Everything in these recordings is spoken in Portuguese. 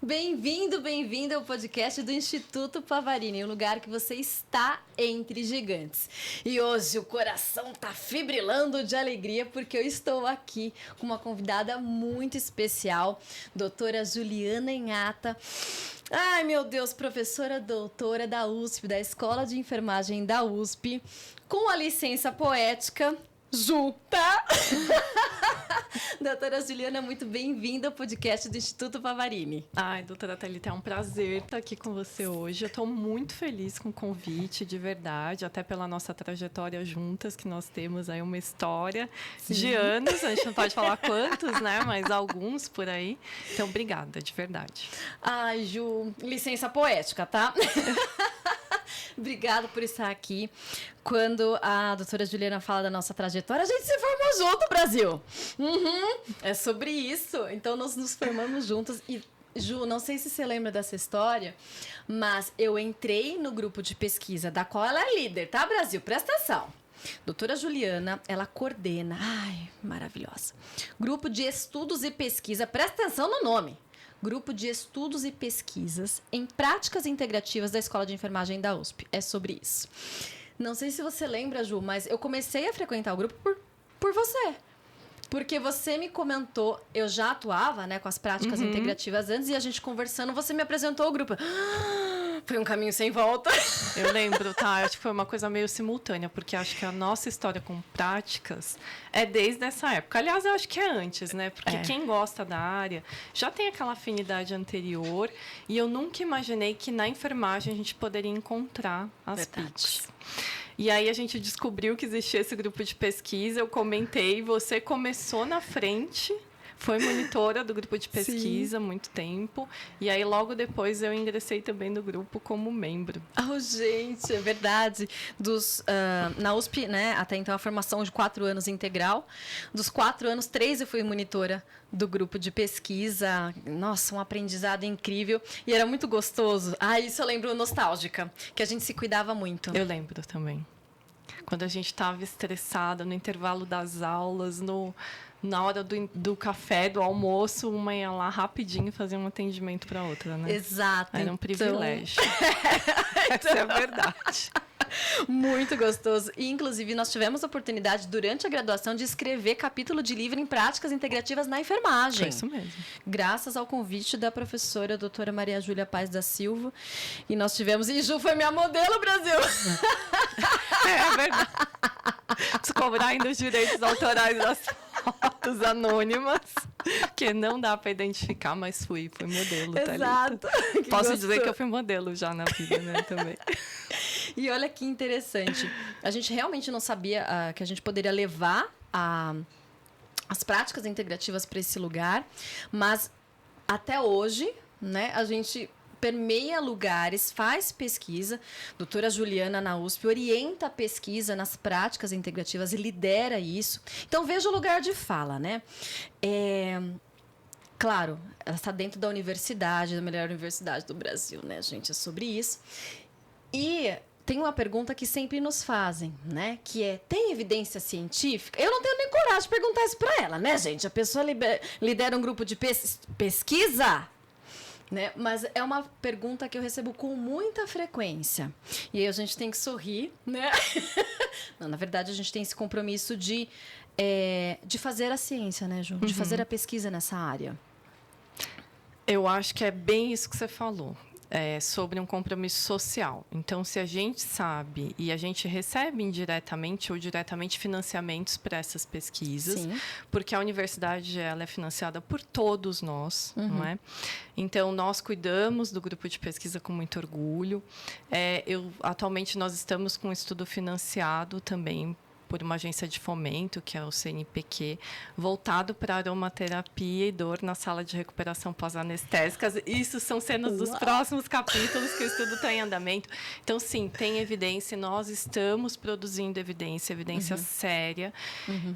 Bem-vindo ao podcast do Instituto Pavarini, um lugar que você está entre gigantes. E hoje o coração tá fibrilando de alegria porque eu estou aqui com uma convidada muito especial, doutora Juliana Enhata. Ai, meu Deus, professora doutora da USP, da Escola de Enfermagem da USP, com a licença poética Ju, tá? Doutora Juliana, muito bem-vinda ao podcast do Instituto Pavarini. Ai, doutora Thalita, é um prazer estar aqui com você hoje. Eu estou muito feliz com o convite, de verdade, até pela nossa trajetória juntas, que nós temos aí uma história de anos. A gente não pode falar quantos, né? Mas alguns por aí. Então, obrigada, de verdade. Ai, Ju, licença poética, tá? Obrigada por estar aqui. Quando a doutora Juliana fala da nossa trajetória, a gente se formou junto, Brasil. É sobre isso. Então, nós nos formamos juntos. E, Ju, não sei se você lembra dessa história, mas eu entrei no grupo de pesquisa, da qual ela é líder, tá, Brasil? Presta atenção. Doutora Juliana, ela coordena, ai, maravilhosa, grupo de estudos e pesquisa, presta atenção no nome, Grupo de Estudos e Pesquisas em Práticas Integrativas da Escola de Enfermagem da USP. É sobre isso. Não sei se você lembra, Ju, mas eu comecei a frequentar o grupo por você. Porque você me comentou, eu já atuava, né, com as práticas integrativas antes, e a gente conversando, você me apresentou o grupo. Foi um caminho sem volta. Eu lembro, tá? Acho que foi uma coisa meio simultânea, porque acho que a nossa história com práticas é desde essa época. Aliás, eu acho que é antes, né? Porque quem gosta da área já tem aquela afinidade anterior, e eu nunca imaginei que na enfermagem a gente poderia encontrar as PICs. E aí a gente descobriu que existia esse grupo de pesquisa, eu comentei, você começou na frente, foi monitora do grupo de pesquisa há muito tempo, e aí logo depois eu ingressei também no grupo como membro. Oh, gente, é verdade. Na USP, né, até então a formação de 4 anos integral, dos 4 anos, 3 eu fui monitora do grupo de pesquisa. Nossa, um aprendizado incrível, e era muito gostoso. Ah, isso eu lembro nostálgica, que a gente se cuidava muito. Eu lembro também. Quando a gente estava estressada, no intervalo das aulas, na hora do café, do almoço, uma ia lá rapidinho fazer um atendimento para outra, né? Exato. Era um privilégio. Essa é a verdade. Muito gostoso. E, inclusive, nós tivemos a oportunidade, durante a graduação, de escrever capítulo de livro em práticas integrativas na enfermagem. Foi isso mesmo. Graças ao convite da professora doutora Maria Júlia Paz da Silva. E nós tivemos... E Ju foi minha modelo, Brasil! É verdade. Descobrir ainda os direitos autorais das fotos anônimas, que não dá para identificar, mas fui modelo. Exato. Posso dizer que eu fui modelo já na vida, né, também. E olha que interessante. A gente realmente não sabia que a gente poderia levar as práticas integrativas para esse lugar, mas até hoje, né, a gente permeia lugares, faz pesquisa. Doutora Juliana na USP orienta a pesquisa nas práticas integrativas e lidera isso. Então veja o lugar de fala, né? Claro, ela está dentro da universidade, da melhor universidade do Brasil, né, gente? É sobre isso. E tem uma pergunta que sempre nos fazem, né? Que é, tem evidência científica? Eu não tenho nem coragem de perguntar isso para ela, né, gente? A pessoa lidera um grupo de pesquisa, né? Mas é uma pergunta que eu recebo com muita frequência. E aí a gente tem que sorrir, né? Não, na verdade, a gente tem esse compromisso de fazer a ciência, né, Ju? De fazer a pesquisa nessa área. Eu acho que é bem isso que você falou. Sobre um compromisso social. Então, se a gente sabe e a gente recebe indiretamente ou diretamente financiamentos para essas pesquisas, sim, porque a universidade ela é financiada por todos nós, não é? Então, nós cuidamos do grupo de pesquisa com muito orgulho. Atualmente, nós estamos com um estudo financiado também por uma agência de fomento, que é o CNPq, voltado para aromaterapia e dor na sala de recuperação pós-anestésicas. Isso são cenas dos próximos capítulos que o estudo está em andamento. Então, sim, tem evidência, nós estamos produzindo evidência séria.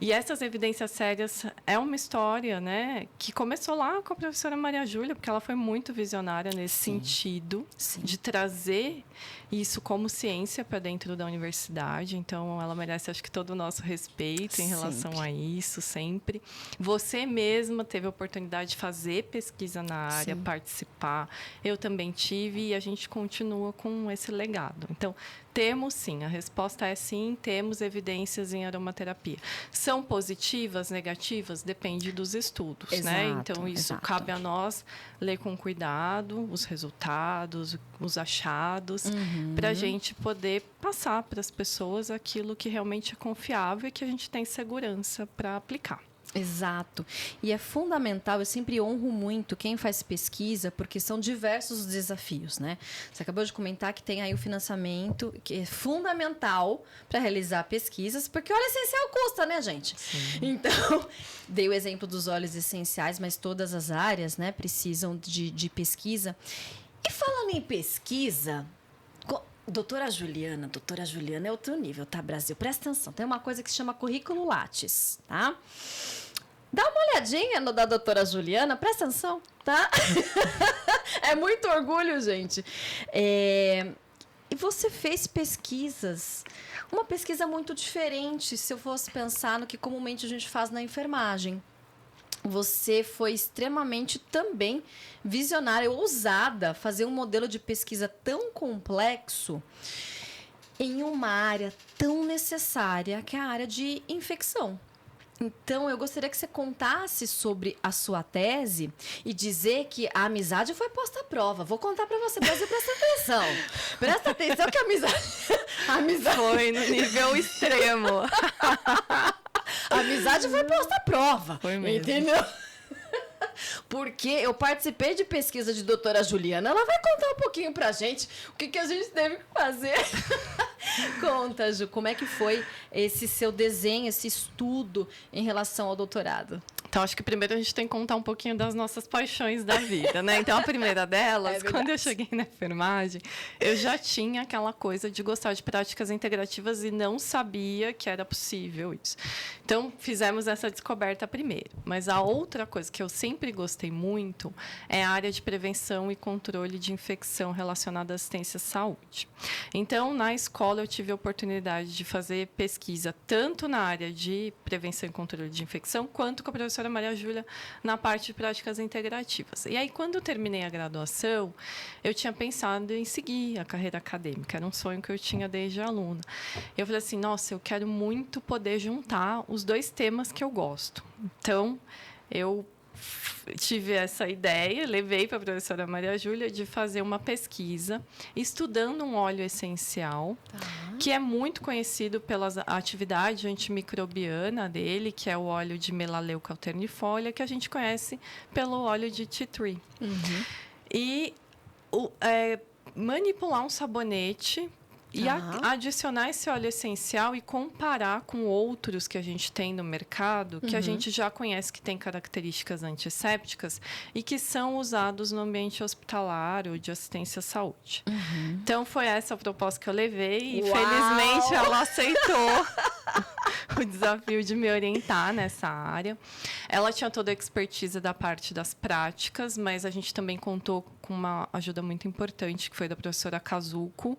E essas evidências sérias é uma história, né, que começou lá com a professora Maria Júlia, porque ela foi muito visionária nesse sentido, de trazer isso como ciência para dentro da universidade. Então, ela merece, acho que, todo o nosso respeito em relação Sempre. a isso, sempre. Você mesma teve a oportunidade de fazer pesquisa na área, Sim. participar. Eu também tive e a gente continua com esse legado. Então, temos sim, a resposta é sim, temos evidências em aromaterapia. São positivas, negativas? Depende dos estudos, né? Exato, Então, isso exato. cabe a nós ler com cuidado os resultados, os achados, para a gente poder passar para as pessoas aquilo que realmente é confiável e que a gente tem segurança para aplicar. Exato. E é fundamental, eu sempre honro muito quem faz pesquisa, porque são diversos os desafios, né? Você acabou de comentar que tem aí o financiamento, que é fundamental para realizar pesquisas, porque óleo essencial custa, né, gente? Sim. Então, dei o exemplo dos óleos essenciais, mas todas as áreas, né, precisam de pesquisa. E falando em pesquisa, doutora Juliana é outro nível, tá, Brasil? Presta atenção, tem uma coisa que se chama currículo Lattes, tá? Dá uma olhadinha no da doutora Juliana, presta atenção, tá? É muito orgulho, gente. E você fez pesquisas, uma pesquisa muito diferente, se eu fosse pensar no que comumente a gente faz na enfermagem. Você foi extremamente também visionária, ousada, fazer um modelo de pesquisa tão complexo em uma área tão necessária, que é a área de infecção. Então, eu gostaria que você contasse sobre a sua tese e dizer que a amizade foi posta à prova. Vou contar para você, Brasil, presta atenção. Presta atenção que a amizade Foi no nível extremo. A amizade foi posta à prova. Foi mesmo. Entendeu? Porque eu participei de pesquisa de doutora Juliana. Ela vai contar um pouquinho pra gente o que a gente teve que fazer. Conta, Ju, como é que foi esse seu desenho, esse estudo em relação ao doutorado? Então, acho que primeiro a gente tem que contar um pouquinho das nossas paixões da vida, né? Então, a primeira delas, quando eu cheguei na enfermagem, eu já tinha aquela coisa de gostar de práticas integrativas e não sabia que era possível isso. Então, fizemos essa descoberta primeiro. Mas a outra coisa que eu sempre gostei muito é a área de prevenção e controle de infecção relacionada à assistência à saúde. Então, na escola, eu tive a oportunidade de fazer pesquisa tanto na área de prevenção e controle de infecção, quanto com a professora Maria Júlia na parte de práticas integrativas. E aí, quando eu terminei a graduação, eu tinha pensado em seguir a carreira acadêmica. Era um sonho que eu tinha desde aluna. Eu falei assim, nossa, eu quero muito poder juntar os dois temas que eu gosto. Então, eu tive essa ideia, levei para a professora Maria Júlia de fazer uma pesquisa estudando um óleo essencial, que é muito conhecido pela atividade antimicrobiana dele, que é o óleo de Melaleuca alternifolia, que a gente conhece pelo óleo de tea tree. E manipular um sabonete e adicionar esse óleo essencial e comparar com outros que a gente tem no mercado, que a gente já conhece que tem características antissépticas e que são usados no ambiente hospitalar ou de assistência à saúde. Então, foi essa a proposta que eu levei e, felizmente, ela aceitou o desafio de me orientar nessa área. Ela tinha toda a expertise da parte das práticas, mas a gente também contou com uma ajuda muito importante, que foi da professora Kazuko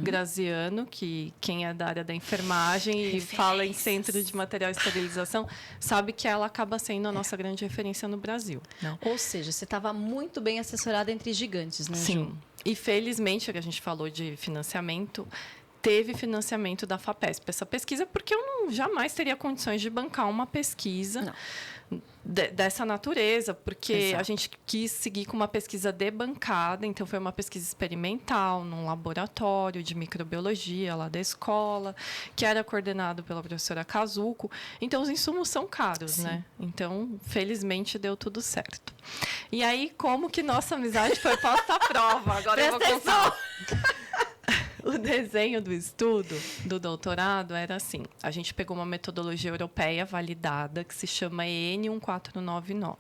Graziano, que quem é da área da enfermagem e fala em centro de material de esterilização, sabe que ela acaba sendo a nossa grande referência no Brasil. Né? Ou seja, você estava muito bem assessorada entre gigantes, né, Ju? Sim. E, felizmente, a gente falou de financiamento, teve financiamento da FAPESP, essa pesquisa, porque eu jamais teria condições de bancar uma pesquisa dessa natureza, porque a gente quis seguir com uma pesquisa debancada, então foi uma pesquisa experimental num laboratório de microbiologia lá da escola, que era coordenado pela professora Kazuko. Então, os insumos são caros, né? Então, felizmente, deu tudo certo. E aí, como que nossa amizade foi posta à prova? Agora eu vou contar. O desenho do estudo do doutorado era assim. A gente pegou uma metodologia europeia validada que se chama EN 1499.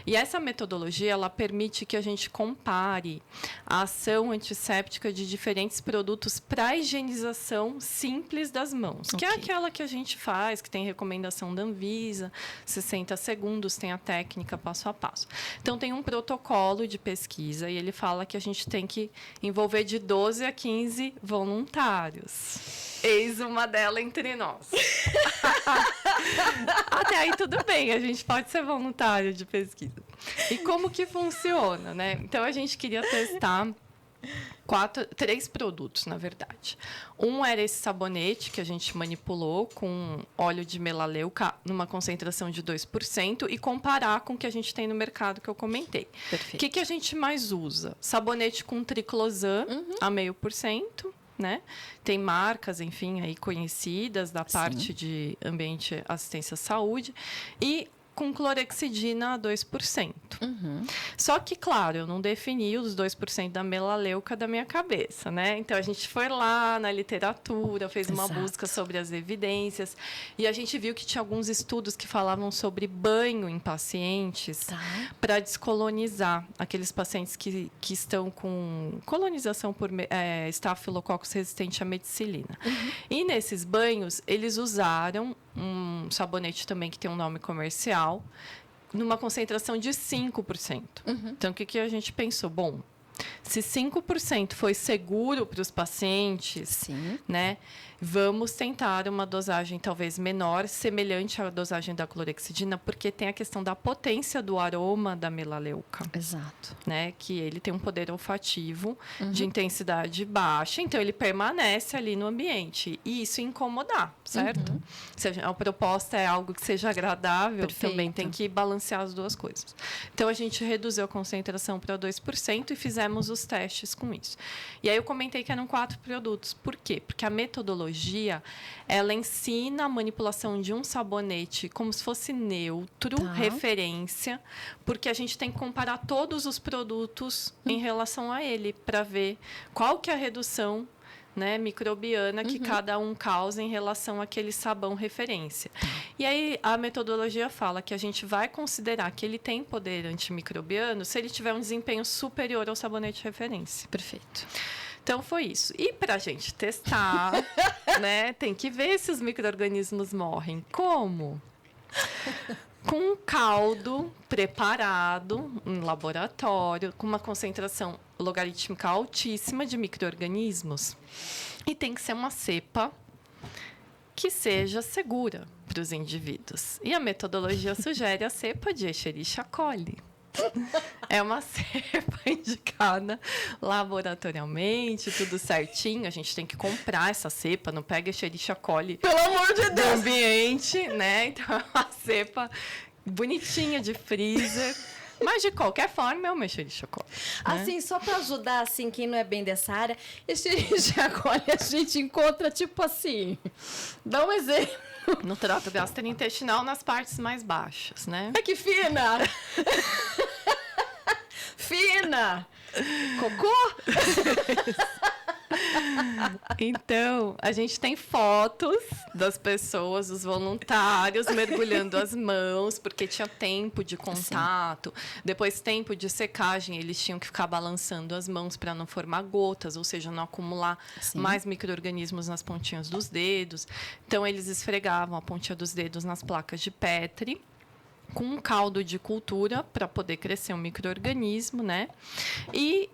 E essa metodologia, ela permite que a gente compare a ação antisséptica de diferentes produtos para higienização simples das mãos, que é aquela que a gente faz, que tem recomendação da Anvisa, 60 segundos, tem a técnica passo a passo. Então, tem um protocolo de pesquisa e ele fala que a gente tem que envolver de 12 a 15 15 voluntários. Eis uma delas entre nós. Até aí tudo bem, a gente pode ser voluntário de pesquisa. E como que funciona, né? Então, a gente queria testar 3 produtos, na verdade. Um era esse sabonete que a gente manipulou com óleo de melaleuca numa concentração de 2% e comparar com o que a gente tem no mercado que eu comentei. Perfeito. O que a gente mais usa? Sabonete com triclosan a 0,5%. Né? Tem marcas, enfim, aí conhecidas da parte de ambiente, assistência à saúde. E com clorexidina a 2%. Só que, claro, eu não defini os 2% da melaleuca da minha cabeça, né? Então, a gente foi lá na literatura, fez uma busca sobre as evidências, e a gente viu que tinha alguns estudos que falavam sobre banho em pacientes para descolonizar aqueles pacientes que estão com colonização por estafilococcus resistente à meticilina. E nesses banhos, eles usaram um sabonete também que tem um nome comercial, numa concentração de 5%. Então, o que a gente pensou? Bom, se 5% foi seguro para os pacientes, né, vamos tentar uma dosagem talvez menor, semelhante à dosagem da clorexidina, porque tem a questão da potência do aroma da melaleuca. Exato. Né, que ele tem um poder olfativo de intensidade baixa, então ele permanece ali no ambiente. E isso incomodar, certo? Se a proposta é algo que seja agradável, também tem que balancear as duas coisas. Então, a gente reduziu a concentração para 2% e fizemos os testes com isso. E aí eu comentei que eram 4 produtos. Por quê? Porque a metodologia, ela ensina a manipulação de um sabonete como se fosse neutro, referência, porque a gente tem que comparar todos os produtos em relação a ele, para ver qual que é a redução, né, microbiana que cada um causa em relação àquele sabão referência. E aí a metodologia fala que a gente vai considerar que ele tem poder antimicrobiano se ele tiver um desempenho superior ao sabonete referência. Perfeito. Então, foi isso. E para a gente testar, né, tem que ver se os micro-organismos morrem. Como? Com um caldo preparado em laboratório, com uma concentração logarítmica altíssima de micro-organismos. E tem que ser uma cepa que seja segura para os indivíduos. E a metodologia sugere a cepa de Escherichia coli. É uma cepa indicada laboratorialmente, tudo certinho. A gente tem que comprar essa cepa, não pega Escherichia coli, pelo amor de Deus, do ambiente, né? Então, é uma cepa bonitinha de freezer. Mas, de qualquer forma, é uma Escherichia coli. Né? Assim, só para ajudar, assim, quem não é bem dessa área, Escherichia coli a gente encontra, tipo assim... Dá um exemplo. No trato gastrointestinal, nas partes mais baixas, né? Ai, que fina! Fina! Cocô? Então, a gente tem fotos das pessoas, dos voluntários, mergulhando as mãos, porque tinha tempo de contato, depois tempo de secagem, eles tinham que ficar balançando as mãos para não formar gotas, ou seja, não acumular mais micro-organismos nas pontinhas dos dedos. Então, eles esfregavam a pontinha dos dedos nas placas de Petri, com um caldo de cultura para poder crescer um micro-organismo, né? E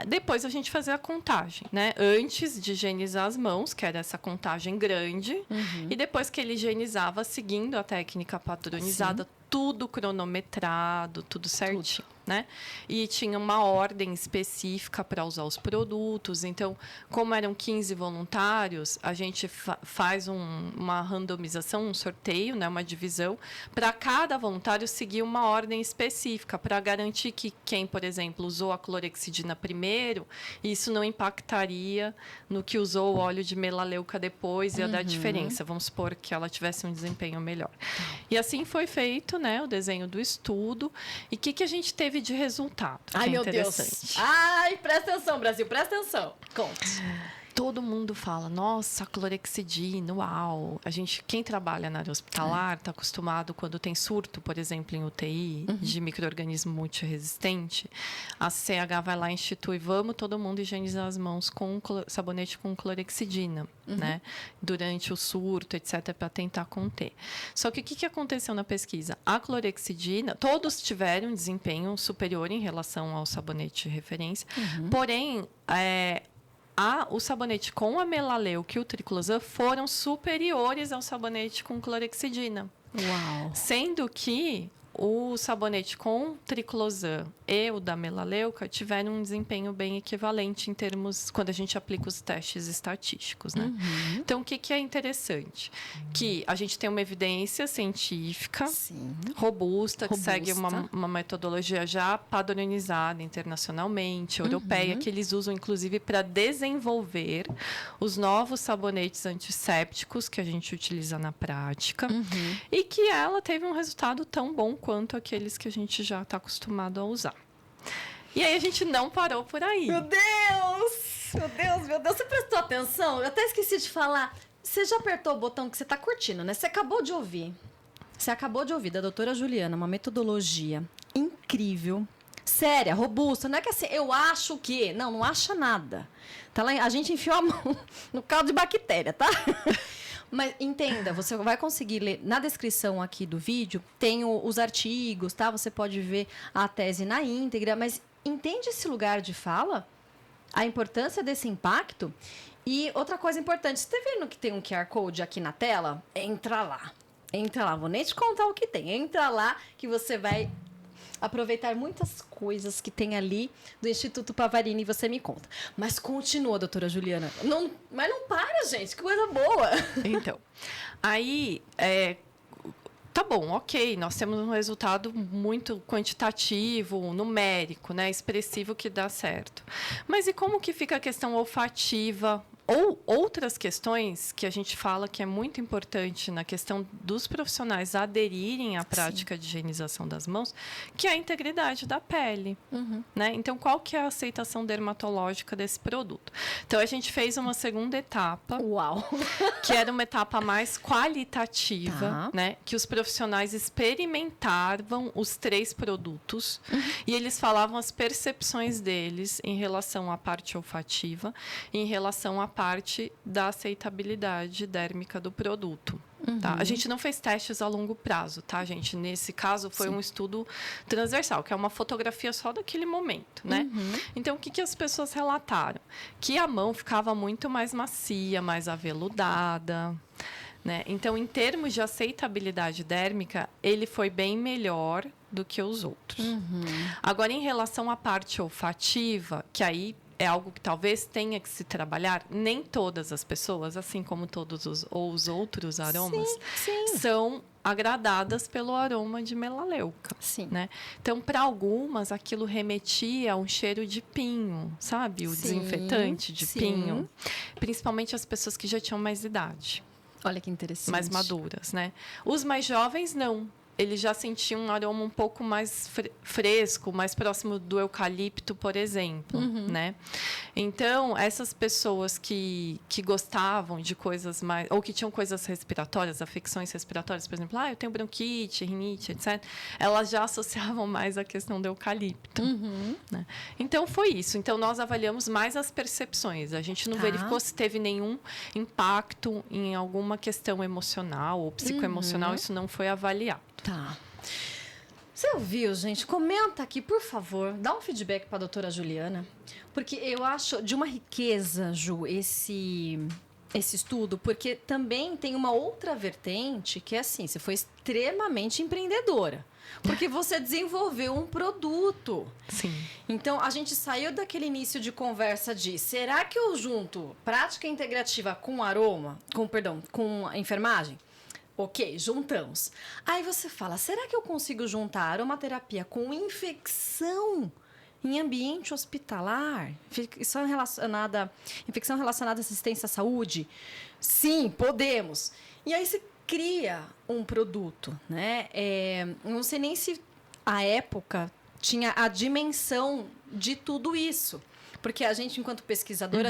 depois a gente fazia a contagem, né? Antes de higienizar as mãos, que era essa contagem grande, e depois que ele higienizava, seguindo a técnica padronizada, tudo cronometrado, tudo certinho, né? E tinha uma ordem específica para usar os produtos. Então, como eram 15 voluntários, a gente faz uma randomização, um sorteio, né? Uma divisão, para cada voluntário seguir uma ordem específica, para garantir que quem, por exemplo, usou a clorexidina primeiro, isso não impactaria no que usou o óleo de melaleuca depois, ia dar diferença. Vamos supor que ela tivesse um desempenho melhor. E assim foi feito, né, o desenho do estudo. E o que a gente teve de resultado? Ai, meu Deus! Ai, presta atenção, Brasil, presta atenção. Conte. Todo mundo fala, nossa, clorexidina, uau. Quem trabalha na área hospitalar está acostumado quando tem surto, por exemplo, em UTI, de micro-organismo multiresistente. A CH vai lá e institui, vamos todo mundo higienizar as mãos com sabonete com clorexidina, né? Durante o surto, etc., para tentar conter. Só que o que aconteceu na pesquisa? A clorexidina, todos tiveram um desempenho superior em relação ao sabonete de referência, porém, o sabonete com a melaleuca e o triclosan foram superiores ao sabonete com clorexidina. Uau! Sendo que o sabonete com triclosan e o da melaleuca tiveram um desempenho bem equivalente em termos, quando a gente aplica os testes estatísticos, né? Uhum. Então, o que é interessante? Que a gente tem uma evidência científica Sim. robusta, que segue uma metodologia já padronizada internacionalmente, europeia, que eles usam, inclusive, para desenvolver os novos sabonetes antissépticos que a gente utiliza na prática, e que ela teve um resultado tão bom quanto aqueles que a gente já está acostumado a usar. E aí a gente não parou por aí. Meu Deus! Meu Deus, meu Deus. Você prestou atenção? Eu até esqueci de falar. Você já apertou o botão que você está curtindo, né? Você acabou de ouvir. Você acabou de ouvir da doutora Juliana uma metodologia incrível, séria, robusta. Não é que assim, eu acho que... Não acha nada. Tá lá, a gente enfiou a mão no caldo de bactéria, tá? Mas entenda, você vai conseguir ler na descrição aqui do vídeo, tem os artigos, tá? Você pode ver a tese na íntegra, mas entende esse lugar de fala? A importância desse impacto? E outra coisa importante, você está vendo que tem um QR Code aqui na tela? Entra lá. Entra lá, vou nem te contar o que tem. Entra lá que você vai aproveitar muitas coisas que tem ali do Instituto Pavarini e você me conta. Mas continua, doutora Juliana. Mas não para, gente. Que coisa boa. Então, aí... Tá bom, ok, nós temos um resultado muito quantitativo, numérico, né, expressivo que dá certo. Mas e como que fica a questão olfativa ou outras questões que a gente fala que é muito importante na questão dos profissionais aderirem à prática de higienização das mãos, que é a integridade da pele, né? Então, qual que é a aceitação dermatológica desse produto? Então, a gente fez uma segunda etapa, Uau! que era uma etapa mais qualitativa, né? Que os profissionais experimentavam os 3 produtos e eles falavam as percepções deles em relação à parte olfativa e em relação à parte da aceitabilidade dérmica do produto. Tá? A gente não fez testes a longo prazo, tá, gente? Nesse caso, foi um estudo transversal, que é uma fotografia só daquele momento, né? Então, o que as pessoas relataram? Que a mão ficava muito mais macia, mais aveludada, né? Então, em termos de aceitabilidade dérmica, ele foi bem melhor do que os outros. Agora, em relação à parte olfativa, que aí é algo que talvez tenha que se trabalhar, nem todas as pessoas, assim como todos os outros aromas, são agradadas pelo aroma de melaleuca. Né? Então, para algumas, aquilo remetia a um cheiro de pinho, sabe? O desinfetante de pinho. Principalmente as pessoas que já tinham mais idade. Olha que interessante. Mais maduras, né? Os mais jovens, não. Eles já sentiam um aroma um pouco mais fresco, mais próximo do eucalipto, por exemplo, né? Então, essas pessoas que gostavam de coisas mais... Ou que tinham coisas respiratórias, afecções respiratórias, por exemplo, eu tenho bronquite, rinite, etc. Elas já associavam mais a questão do eucalipto. Né? Então, foi isso. Então, nós avaliamos mais as percepções. A gente não verificou se teve nenhum impacto em alguma questão emocional ou psicoemocional. Isso não foi avaliado. Tá. Você ouviu, gente? Comenta aqui, por favor. Dá um feedback para a doutora Juliana. Porque eu acho de uma riqueza, Ju, esse estudo. Porque também tem uma outra vertente que é assim, você foi extremamente empreendedora. Porque você desenvolveu um produto. Sim. Então, a gente saiu daquele início de conversa de será que eu junto prática integrativa com aroma, com a enfermagem? Ok, juntamos. Aí você fala, será que eu consigo juntar aromaterapia com infecção em ambiente hospitalar? Infecção relacionada à assistência à saúde? Sim, podemos. E aí você cria um produto, né? Não sei nem se à época tinha a dimensão de tudo isso. Porque a gente, enquanto pesquisador, a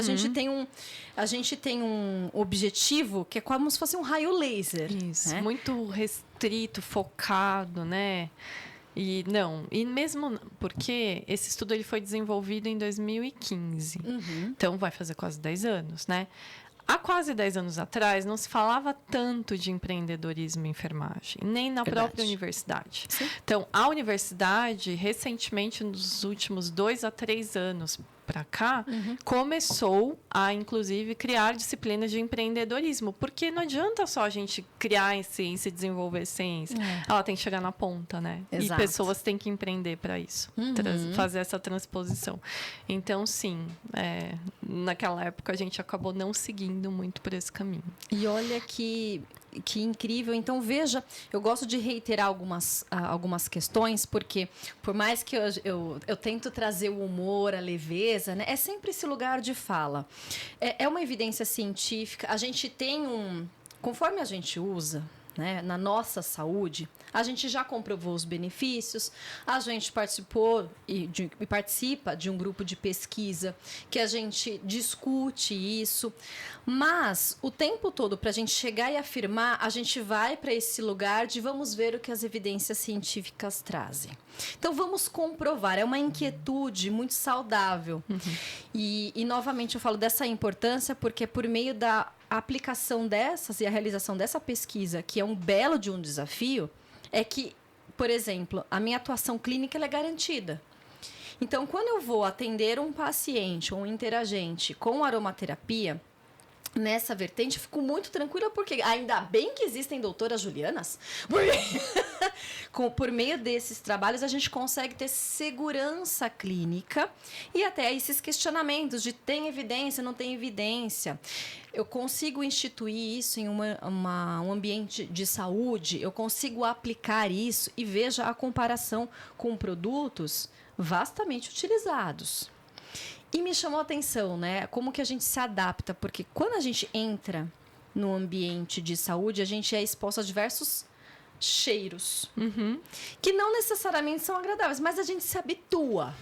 gente tem um objetivo que é como se fosse um raio laser. Isso, né? Muito restrito, focado, né? E mesmo porque esse estudo ele foi desenvolvido em 2015. Então, vai fazer quase 10 anos, né? Há quase 10 anos atrás, não se falava tanto de empreendedorismo em enfermagem, nem na própria universidade. Sim. Então, a universidade, recentemente, nos últimos 2 a 3 anos, para cá, começou a, inclusive, criar disciplinas de empreendedorismo. Porque não adianta só a gente criar ciência e desenvolver ciência. Ela tem que chegar na ponta, né? Exato. E pessoas têm que empreender para isso. Fazer essa transposição. Então, sim, naquela época a gente acabou não seguindo muito por esse caminho. E olha que incrível. Então, veja, eu gosto de reiterar algumas questões, porque por mais que eu tento trazer o humor, a leveza, né? É sempre esse lugar de fala. É uma evidência científica. A gente tem conforme a gente usa, né, na nossa saúde, a gente já comprovou os benefícios, a gente participou e participa de um grupo de pesquisa que a gente discute isso, mas o tempo todo, para a gente chegar e afirmar, a gente vai para esse lugar de vamos ver o que as evidências científicas trazem. Então, vamos comprovar. É uma inquietude muito saudável. E, novamente, eu falo dessa importância porque por meio da aplicação dessas e a realização dessa pesquisa, que é um belo de um desafio, é que, por exemplo, a minha atuação clínica ela é garantida. Então, quando eu vou atender um paciente ou um interagente com aromaterapia, nessa vertente, eu fico muito tranquila, porque ainda bem que existem doutoras Julianas, porque por meio desses trabalhos a gente consegue ter segurança clínica e até esses questionamentos de tem evidência, não tem evidência. Eu consigo instituir isso em um ambiente de saúde, eu consigo aplicar isso e veja a comparação com produtos vastamente utilizados. E me chamou a atenção, né? Como que a gente se adapta, porque quando a gente entra no ambiente de saúde, a gente é exposto a diversos cheiros, que não necessariamente são agradáveis, mas a gente se habitua.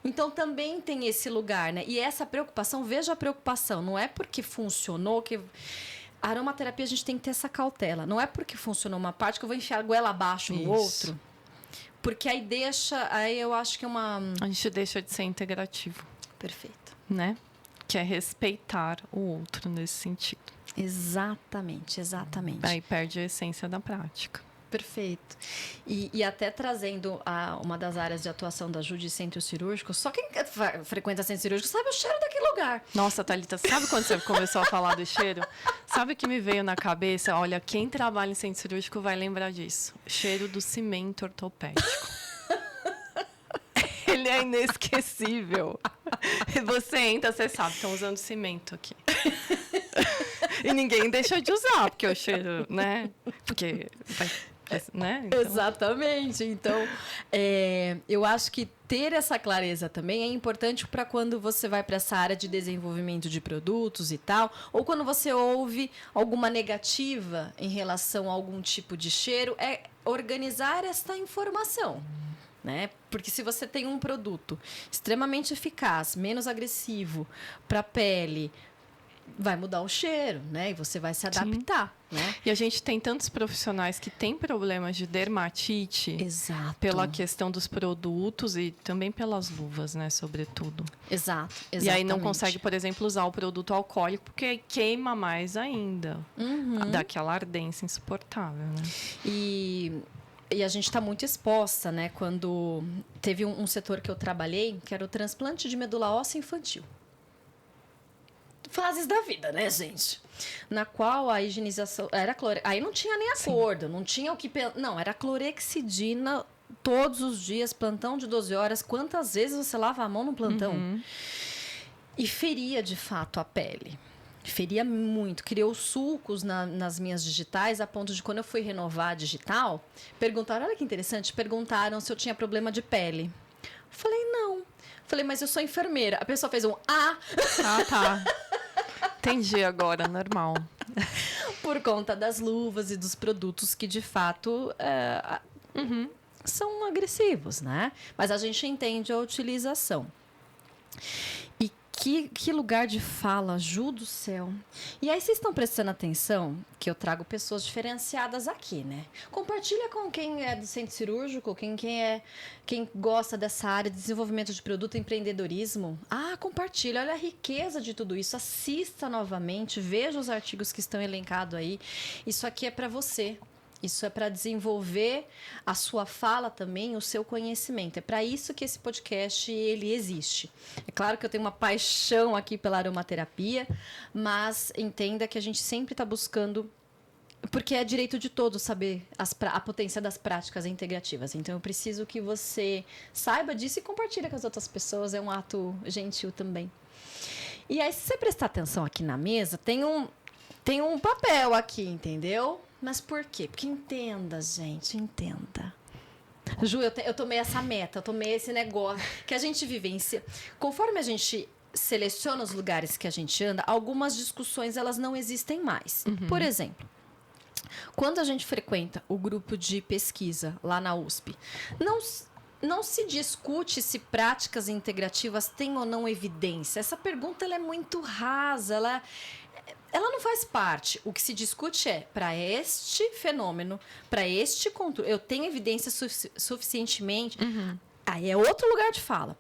Então, também tem esse lugar, né? E essa preocupação, veja a preocupação, não é porque funcionou que... A aromaterapia, a gente tem que ter essa cautela. Não é porque funcionou uma parte que eu vou enfiar a goela abaixo no outro. Porque aí eu acho que é uma... A gente deixa de ser integrativo. Perfeito. Né? Que é respeitar o outro nesse sentido. Exatamente. Aí perde a essência da prática. Perfeito. E até trazendo uma das áreas de atuação da Ju de centro cirúrgico, só quem frequenta centro cirúrgico sabe o cheiro daquele lugar. Nossa, Thalita, sabe quando você começou a falar do cheiro? Sabe o que me veio na cabeça? Olha, quem trabalha em centro cirúrgico vai lembrar disso. O cheiro do cimento ortopédico. Ele é inesquecível. Você entra, você sabe, estão usando cimento aqui. E ninguém deixa de usar, porque o cheiro, né? Porque... né? Então... Exatamente. Então, eu acho que ter essa clareza também é importante para quando você vai para essa área de desenvolvimento de produtos e tal, ou quando você ouve alguma negativa em relação a algum tipo de cheiro, é organizar esta informação. Né? Porque se você tem um produto extremamente eficaz, menos agressivo para a pele, vai mudar o cheiro, né? E você vai se adaptar, né? E a gente tem tantos profissionais que têm problemas de dermatite. Exato. Pela questão dos produtos e também pelas luvas, né? Sobretudo. Exato. Exatamente. E aí não consegue, por exemplo, usar o produto alcoólico porque queima mais ainda. Daquela ardência insuportável, né? E a gente está muito exposta, né? Quando teve um setor que eu trabalhei, que era o transplante de medula óssea infantil. Fases da vida, né, gente? Na qual a higienização... Aí não tinha nem acordo, não tinha o que... Não, era clorexidina todos os dias, plantão de 12 horas. Quantas vezes você lava a mão no plantão? E feria, de fato, a pele. Feria muito. Criou sulcos nas minhas digitais, a ponto de quando eu fui renovar a digital, perguntaram, olha que interessante, perguntaram se eu tinha problema de pele. Eu falei, não. Falei, mas eu sou enfermeira. A pessoa fez um Ah, tá. Entendi agora, normal. Por conta das luvas e dos produtos que, de fato, são agressivos, né? Mas a gente entende a utilização. E que lugar de fala, Ju do céu. E aí vocês estão prestando atenção que eu trago pessoas diferenciadas aqui, né? Compartilha com quem é do centro cirúrgico, quem gosta dessa área de desenvolvimento de produto, empreendedorismo. Compartilha, olha a riqueza de tudo isso. Assista novamente, veja os artigos que estão elencados aí. Isso aqui é para você. Isso é para desenvolver a sua fala também, o seu conhecimento. É para isso que esse podcast ele existe. É claro que eu tenho uma paixão aqui pela aromaterapia, mas entenda que a gente sempre está buscando, porque é direito de todos saber a potência das práticas integrativas. Então, eu preciso que você saiba disso e compartilhe com as outras pessoas. É um ato gentil também. E aí, se você prestar atenção aqui na mesa, tem um papel aqui, entendeu? Mas por quê? Porque entenda, gente, entenda. Ju, eu tomei essa meta, eu tomei esse negócio que a gente vivencia. Conforme a gente seleciona os lugares que a gente anda, algumas discussões elas não existem mais. Por exemplo, quando a gente frequenta o grupo de pesquisa lá na USP, não se discute se práticas integrativas têm ou não evidência. Essa pergunta ela é muito rasa, ela não faz parte. O que se discute é, para este fenômeno, para este controle, eu tenho evidência suficientemente? Aí é outro lugar de fala.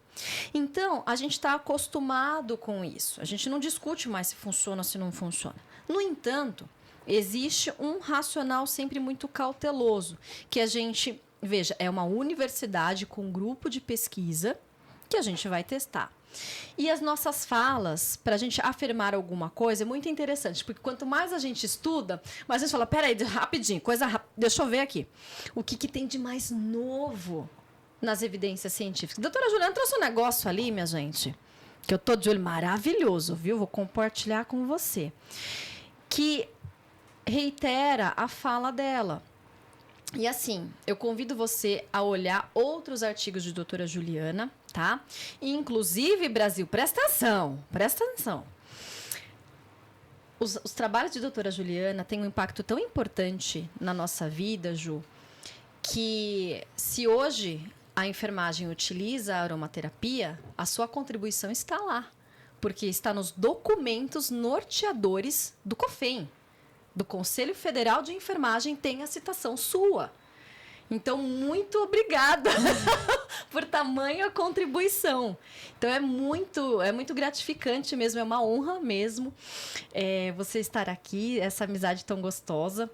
Então, a gente está acostumado com isso. A gente não discute mais se funciona ou se não funciona. No entanto, existe um racional sempre muito cauteloso, que a gente, veja, é uma universidade com um grupo de pesquisa que a gente vai testar. E as nossas falas, para a gente afirmar alguma coisa, é muito interessante, porque quanto mais a gente estuda, mais a gente fala, peraí, rapidinho, coisa rápida, deixa eu ver aqui. O que tem de mais novo nas evidências científicas? A doutora Juliana trouxe um negócio ali, minha gente, que eu tô de olho maravilhoso, viu? Vou compartilhar com você. Que reitera a fala dela. E assim, eu convido você a olhar outros artigos de doutora Juliana, tá? E, inclusive, Brasil, presta atenção. Os trabalhos de doutora Juliana têm um impacto tão importante na nossa vida, Ju, que se hoje a enfermagem utiliza a aromaterapia, a sua contribuição está lá, porque está nos documentos norteadores do COFEN. Do Conselho Federal de Enfermagem tem a citação sua. Então, muito obrigada por tamanha contribuição. Então, é muito gratificante mesmo, é uma honra mesmo você estar aqui, essa amizade tão gostosa.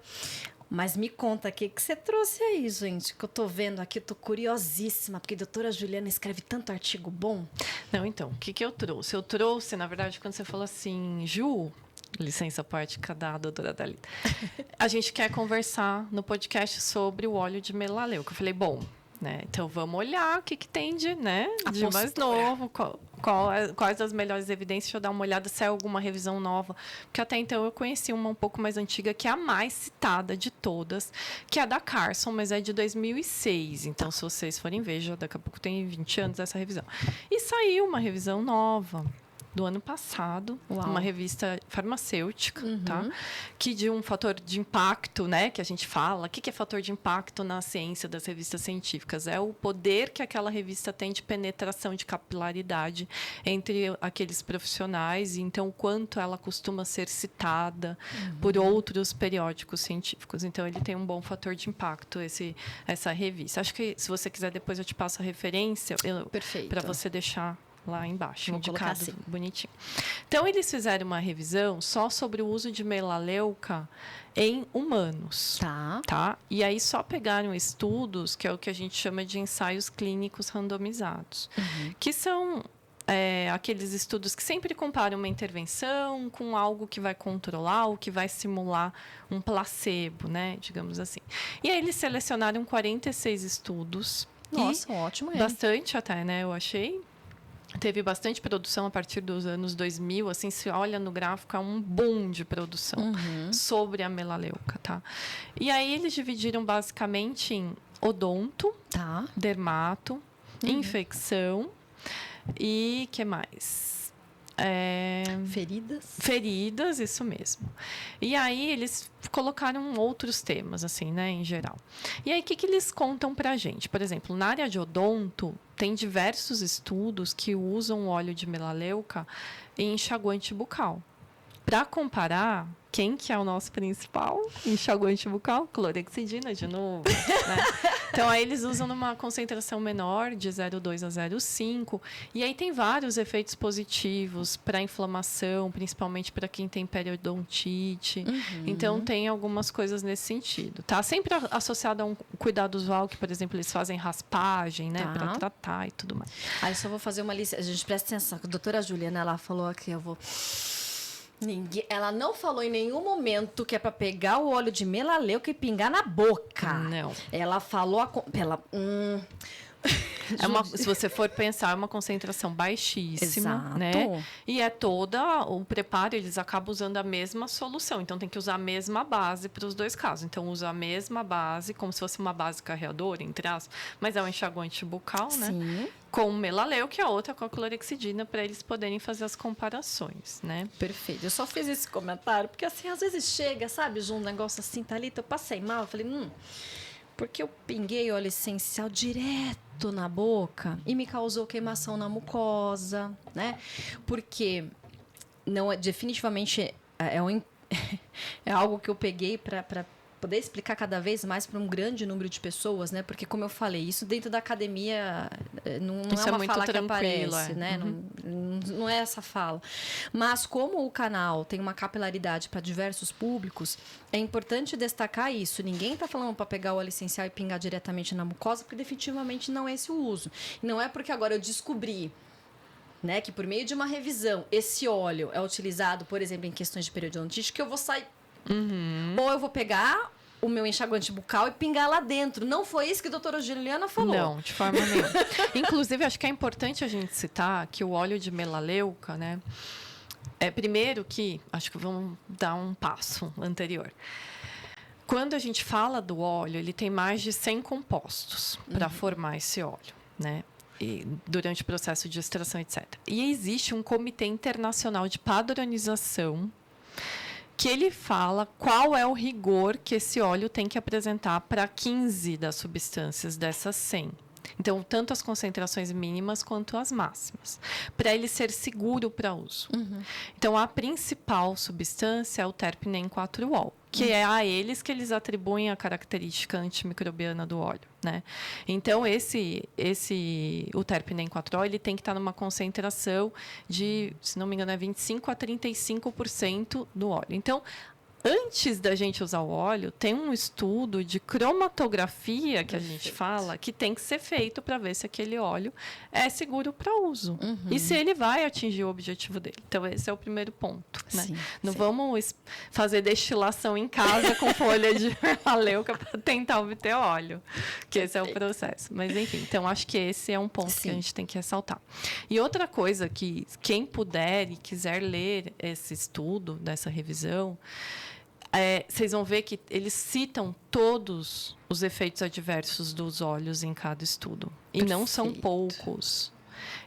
Mas me conta, o que você trouxe aí, gente? Que eu tô vendo aqui, eu tô curiosíssima, porque a doutora Juliana escreve tanto artigo bom. Não, então, o que eu trouxe? Eu trouxe, na verdade, quando você falou assim, Ju, licença poética da doutora Dalita, a gente quer conversar no podcast sobre o óleo de melaleuca. Eu falei, bom, né? Então vamos olhar o que tem de mais novo, quais as melhores evidências. Deixa eu dar uma olhada se é alguma revisão nova, porque até então eu conheci uma um pouco mais antiga, que é a mais citada de todas, que é a da Carson, mas é de 2006. Então, se vocês forem ver, já daqui a pouco tem 20 anos essa revisão. E saiu uma revisão nova do ano passado, uma revista farmacêutica, tá? Que de um fator de impacto, né? Que a gente fala. O que é fator de impacto na ciência das revistas científicas? É o poder que aquela revista tem de penetração, de capilaridade entre aqueles profissionais, e então o quanto ela costuma ser citada por outros periódicos científicos. Então, ele tem um bom fator de impacto, essa revista. Acho que, se você quiser, depois eu te passo a referência para você deixar lá embaixo, indicado, assim, bonitinho. Então, eles fizeram uma revisão só sobre o uso de melaleuca em humanos. Tá? E aí só pegaram estudos, que é o que a gente chama de ensaios clínicos randomizados, que são aqueles estudos que sempre comparam uma intervenção com algo que vai controlar ou que vai simular um placebo, né? Digamos assim. E aí eles selecionaram 46 estudos. Nossa, ótimo. Bastante até, né? Eu achei. Teve bastante produção a partir dos anos 2000, assim, se olha no gráfico, é um boom de produção sobre a melaleuca, tá? E aí eles dividiram basicamente em odonto, dermato, infecção e que mais? Feridas, isso mesmo. E aí eles colocaram outros temas, assim, né, em geral. E aí, o que eles contam pra gente? Por exemplo, na área de odonto, tem diversos estudos que usam o óleo de melaleuca em enxaguante bucal. Para comparar Quem que é o nosso principal enxaguante bucal? Clorexidina, de novo. Né? Então, aí eles usam numa concentração menor, de 0,2 a 0,5. E aí tem vários efeitos positivos para inflamação, principalmente para quem tem periodontite. Então, tem algumas coisas nesse sentido. Tá sempre associado a um cuidado usual, que, por exemplo, eles fazem raspagem, né? Para tratar e tudo mais. Aí só vou fazer uma lista. A gente presta atenção. A doutora Juliana, ela falou aqui, eu vou... Ela não falou em nenhum momento que é para pegar o óleo de melaleuca e pingar na boca. Não. Ela falou... Se você for pensar, é uma concentração baixíssima, Exato. né? E é toda o preparo, eles acabam usando a mesma solução. Então, tem que usar a mesma base para os dois casos. Então, usa a mesma base, como se fosse uma base carreadora, entre aspas, mas é um enxaguante bucal, né? Sim. Com o melaleuca e a outra com a clorexidina, para eles poderem fazer as comparações, né? Perfeito. Eu só fiz esse comentário porque, assim, às vezes chega, sabe, um negócio assim, Thalita, eu passei mal, eu falei, porque eu pinguei óleo essencial direto na boca e me causou queimação na mucosa, né? Porque não é, definitivamente é algo que eu peguei para poder explicar cada vez mais para um grande número de pessoas, né? Porque, como eu falei, isso dentro da academia não é uma fala que aparece, né? Não é essa fala. Mas, como o canal tem uma capilaridade para diversos públicos, é importante destacar isso. Ninguém está falando para pegar o óleo essencial e pingar diretamente na mucosa, porque definitivamente não é esse o uso. Não é porque agora eu descobri, né, que por meio de uma revisão, esse óleo é utilizado, por exemplo, em questões de periodontite, que eu vou sair... Ou eu vou pegar o meu enxaguante bucal e pingar lá dentro. Não foi isso que a doutora Juliana falou. Não, de forma nenhuma. Inclusive, acho que é importante a gente citar que o óleo de melaleuca, né? Primeiro que, acho que vamos dar um passo anterior. Quando a gente fala do óleo, ele tem mais de 100 compostos para formar esse óleo, né? E durante o processo de extração, etc. E existe um comitê internacional de padronização que ele fala qual é o rigor que esse óleo tem que apresentar para 15 das substâncias dessas 100. Então, tanto as concentrações mínimas quanto as máximas, para ele ser seguro para uso. Então, a principal substância é o terpenen 4-ol, que é a eles que eles atribuem a característica antimicrobiana do óleo, né? Então, o terpenen 4-ol, ele tem que estar numa concentração de, se não me engano, 25% a 35% do óleo. Então, antes da gente usar o óleo, tem um estudo de cromatografia que a gente fala que tem que ser feito para ver se aquele óleo é seguro para uso e se ele vai atingir o objetivo dele. Então, esse é o primeiro ponto, né? Não vamos fazer destilação em casa com folha de melaleuca para tentar obter óleo, que esse é o processo. Mas, enfim, então acho que esse é um ponto que a gente tem que ressaltar. E outra coisa que quem puder e quiser ler esse estudo dessa revisão, vocês vão ver que eles citam todos os efeitos adversos dos óleos em cada estudo. E não são poucos.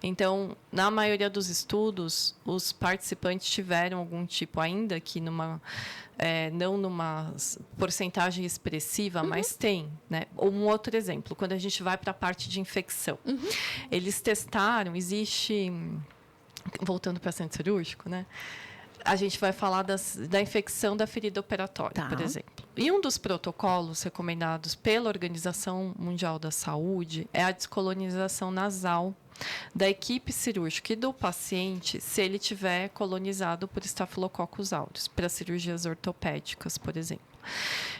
Então, na maioria dos estudos, os participantes tiveram algum tipo, ainda que não numa porcentagem expressiva, mas tem, né? Um outro exemplo, quando a gente vai para a parte de infecção. Eles testaram, voltando para o centro cirúrgico, né? A gente vai falar da infecção da ferida operatória, por exemplo. E um dos protocolos recomendados pela Organização Mundial da Saúde é a descolonização nasal da equipe cirúrgica e do paciente se ele tiver colonizado por Staphylococcus aureus, para cirurgias ortopédicas, por exemplo.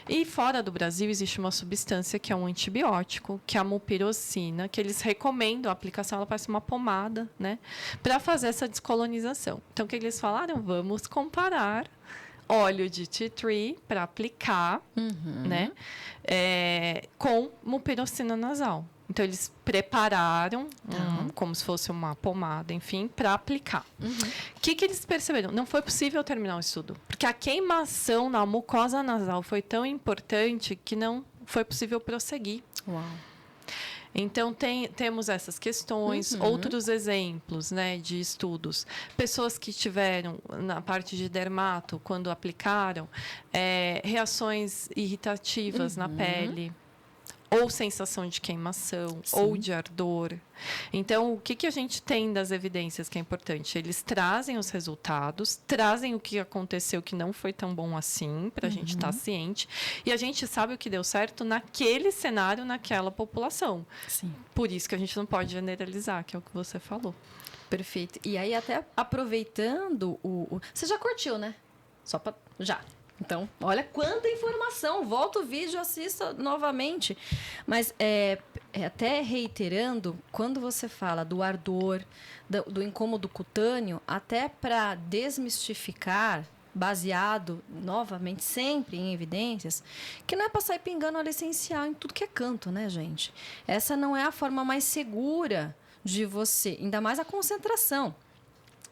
E fora do Brasil existe uma substância que é um antibiótico, que é a mupirocina, que eles recomendam a aplicação, ela parece uma pomada, né, para fazer essa descolonização. Então, o que eles falaram? Vamos comparar óleo de tea tree para aplicar, né, com mupirocina nasal. Então, eles prepararam como se fosse uma pomada, enfim, para aplicar. O que eles perceberam? Não foi possível terminar o estudo, porque a queimação na mucosa nasal foi tão importante que não foi possível prosseguir. Uau. Então, temos essas questões, outros exemplos, né, de estudos. Pessoas que tiveram, na parte de dermato, quando aplicaram, reações irritativas na pele. ou sensação de queimação, Sim. ou de ardor. Então, o que a gente tem das evidências que é importante? Eles trazem os resultados, trazem o que aconteceu que não foi tão bom assim, para a gente estar ciente, e a gente sabe o que deu certo naquele cenário, naquela população. Sim. Por isso que a gente não pode generalizar, que é o que você falou. Perfeito. E aí, até aproveitando Você já curtiu, né? Só pra... Já. Então, olha quanta informação. Volta o vídeo, assista novamente. Mas, até reiterando, quando você fala do ardor, do incômodo cutâneo, até para desmistificar, baseado, novamente, sempre em evidências, que não é para sair pingando óleo essencial em tudo que é canto, né, gente? Essa não é a forma mais segura de você, ainda mais a concentração,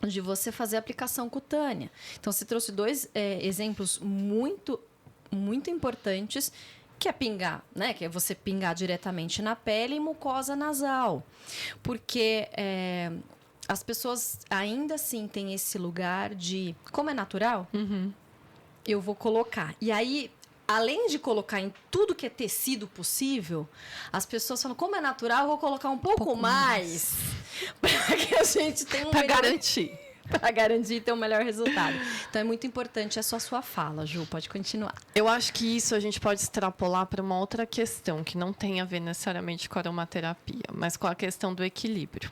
de você fazer a aplicação cutânea. Então, você trouxe dois exemplos muito, muito importantes, que é pingar, né? Que é você pingar diretamente na pele e mucosa nasal. Porque as pessoas ainda assim têm esse lugar de, como é natural, eu vou colocar. E aí, além de colocar em tudo que é tecido possível, as pessoas falam, como é natural, eu vou colocar um pouco mais. Para que a gente tenha Para garantir. Para garantir ter um melhor resultado. Então, é muito importante essa sua fala, Ju. Pode continuar. Eu acho que isso a gente pode extrapolar para uma outra questão, que não tem a ver necessariamente com a aromaterapia, mas com a questão do equilíbrio.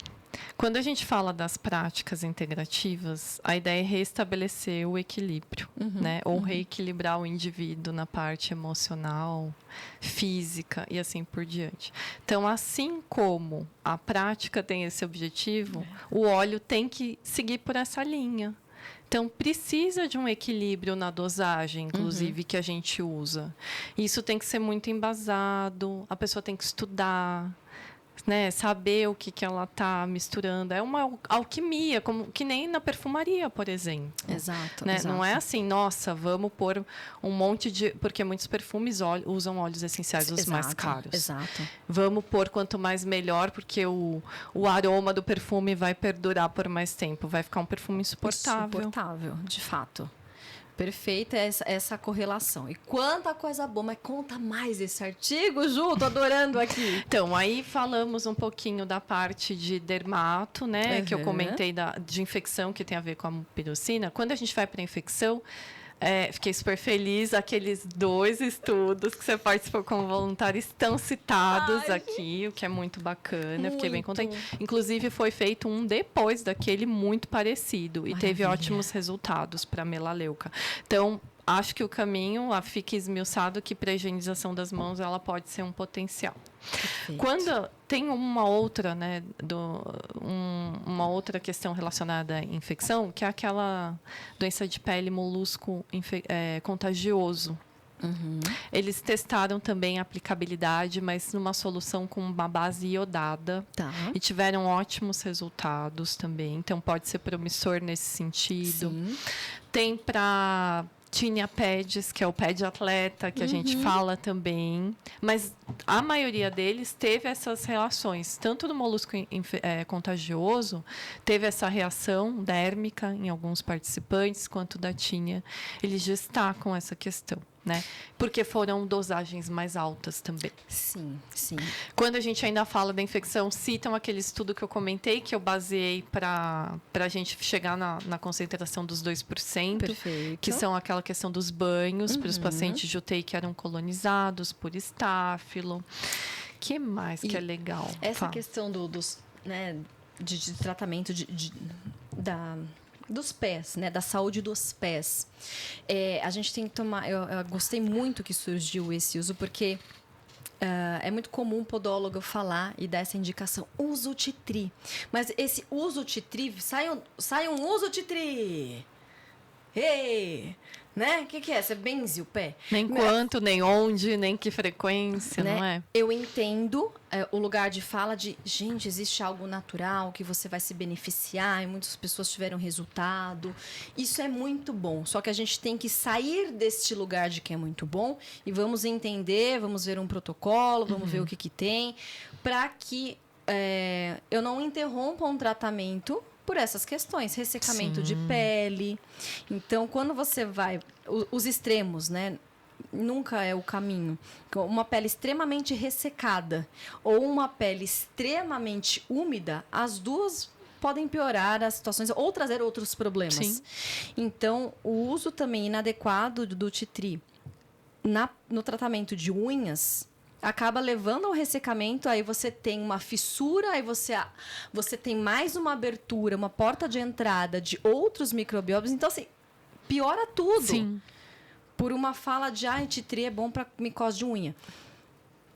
Quando a gente fala das práticas integrativas, a ideia é restabelecer o equilíbrio, né? Ou reequilibrar o indivíduo na parte emocional, física e assim por diante. Então, assim como a prática tem esse objetivo, o óleo tem que seguir por essa linha. Então, precisa de um equilíbrio na dosagem, inclusive, que a gente usa. Isso tem que ser muito embasado, a pessoa tem que estudar, né, saber o que ela está misturando. É uma alquimia, como, que nem na perfumaria, por exemplo. Exato, Né? exato. Não é assim, nossa, vamos pôr um monte de... Porque muitos perfumes usam óleos essenciais, os mais caros. Exato. Vamos pôr quanto mais melhor, porque o aroma do perfume vai perdurar por mais tempo. Vai ficar um perfume insuportável. Insuportável, de fato. Perfeita essa correlação. E quanta coisa boa, mas conta mais esse artigo, Ju, tô adorando aqui. Então, aí falamos um pouquinho da parte de dermato, né? Que eu comentei de infecção, que tem a ver com a mucoviricina. Quando a gente vai para infecção, fiquei super feliz. Aqueles 2 estudos que você participou como voluntário estão citados aqui, o que é muito bacana. Eu fiquei bem contente. Inclusive, foi feito um depois daquele muito parecido. E teve ótimos resultados para melaleuca. Então, acho que o caminho fica esmiuçado que para a higienização das mãos ela pode ser um potencial. Perfeito. Quando tem uma outra, né, uma outra questão relacionada à infecção, que é aquela doença de pele molusco contagioso. Eles testaram também a aplicabilidade, mas numa solução com uma base iodada. E tiveram ótimos resultados também. Então, pode ser promissor nesse sentido. Sim. Tem para tinea pedis, que é o pé de atleta, que a gente fala também. Mas a maioria deles teve essas relações. Tanto do molusco contagioso, teve essa reação dérmica em alguns participantes, quanto da tinea. Eles destacam essa questão, né? Porque foram dosagens mais altas também. Sim, sim. Quando a gente ainda fala da infecção, citam aquele estudo que eu comentei, que eu baseei para a gente chegar na concentração dos 2%. Perfeito. Que são aquela questão dos banhos para os pacientes de UTI que eram colonizados por estáfilo. Que mais que é legal? Essa questão dos, né, de tratamento dos pés, né? Da saúde dos pés. A gente tem que tomar... Eu gostei muito que surgiu esse uso, porque é muito comum o podólogo falar e dar essa indicação. Usa o titri. Mas esse uso o titri... Sai um uso o titri! Ei! Né? O que é? Você benze o pé? Nem quanto, nem onde, nem que frequência, né? Não é? Eu entendo o lugar de fala de, gente, existe algo natural que você vai se beneficiar e muitas pessoas tiveram resultado. Isso é muito bom. Só que a gente tem que sair deste lugar de que é muito bom e vamos entender, vamos ver um protocolo, vamos ver o que tem, para que eu não interrompa um tratamento por essas questões, ressecamento de pele. Então, quando você vai... Os extremos, né? nunca é o caminho. Uma pele extremamente ressecada ou uma pele extremamente úmida, as duas podem piorar as situações ou trazer outros problemas. Sim. Então, o uso também inadequado do tea tree no tratamento de unhas acaba levando ao ressecamento, aí você tem uma fissura, aí você tem mais uma abertura, uma porta de entrada de outros microbióticos. Então, assim, piora tudo. Sim. Por uma fala de, tea tree é bom para micose de unha.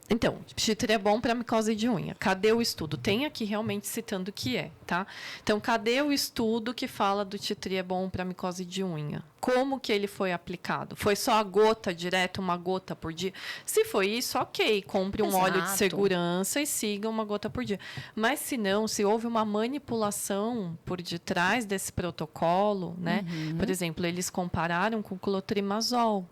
Então, tea tree é bom para micose de unha. Cadê o estudo? Tem aqui realmente citando que é, tá? Então, cadê o estudo que fala do tea tree é bom para micose de unha? Como que ele foi aplicado? Foi só a gota direto, uma gota por dia? Se foi isso, ok. Compre um óleo de segurança e siga uma gota por dia. Mas se não, se houve uma manipulação por detrás desse protocolo, né? Por exemplo, eles compararam com o clotrimazol.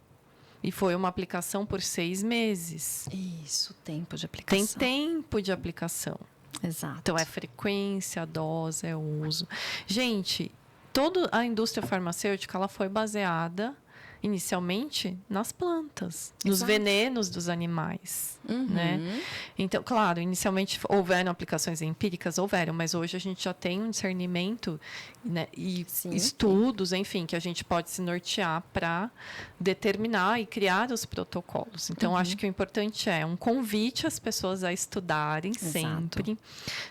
E foi uma aplicação por 6 meses. Isso, tempo de aplicação. Tem tempo de aplicação. Exato. Então, é frequência, a dose, é o uso. Gente, toda a indústria farmacêutica ela foi baseada inicialmente nas plantas, nos venenos dos animais, né? Então, claro, inicialmente houveram aplicações empíricas, mas hoje a gente já tem um discernimento, né, e estudos, enfim, que a gente pode se nortear para determinar e criar os protocolos. Então, acho que o importante é um convite às pessoas a estudarem sempre,